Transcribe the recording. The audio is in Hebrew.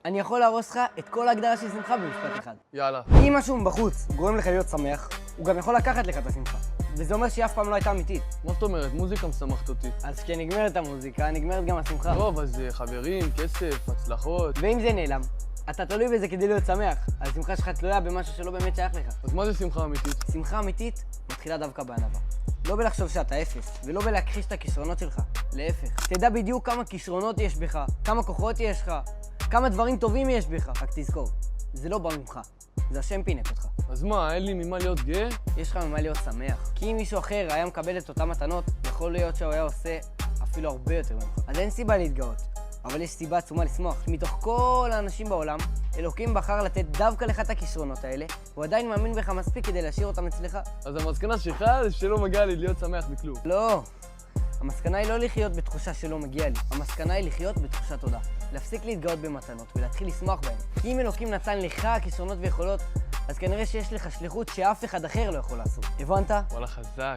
אני יכול להרוס לך את כל ההגדרה של שמחה במשפט אחד. יאללה. אם משהו בחוץ גורם לך להיות שמח, הוא גם יכול לקחת לך את השמחה. וזה אומר שהיא אף פעם לא הייתה אמיתית. מה זאת אומרת? מוזיקה משמחת אותי. אז כשנגמרת המוזיקה, נגמרת גם השמחה. טוב, אז חברים, כסף, הצלחות. ואם זה נעלם, אתה תלוי בזה כדי להיות שמח. השמחה שלך תלויה במשהו שלא באמת שייך לך. אז מה זה שמחה אמיתית? שמחה אמיתית מתחילה דווקא בענווה. לא בלחשוב שאתה אפס, ולא בלהכחיש את הכישרונות שלך. להפך, תדע בדיוק כמה כישרונות יש בך, כמה כוחות יש לך, כמה דברים טובים יש בך. רק תזכור, זה לא בא ממך, זה השם פינק אותך. אז מה, אין לי ממה להיות גאה? יש לך ממה להיות שמח. כי אם מישהו אחר היה מקבל את אותן מתנות, יכול להיות שהוא היה עושה אפילו הרבה יותר ממך. אז אין סיבה להתגאות, אבל יש סיבה עצומה לשמוח. מתוך כל האנשים בעולם, אלוקים בחר לתת דווקא לך את הכישרונות האלה, הוא עדיין מאמין בך מספיק כדי להשאיר אותם אצלך. אז המסקנה שלך זה שלא מגיע לי להיות שמח בכלום. לא. המסקנה היא לא לחיות בתחושה שלא מגיע לי. המסקנה היא לחיות בתחושת תודה. להפסיק להתגאות במתנות ולהתחיל לשמוח בהן. כי אם אלוקים נתן לך כישרונות ויכולות, אז כנראה שיש לך שליחות שאף אחד אחר לא יכול לעשות. הבנת? וואלה חזק.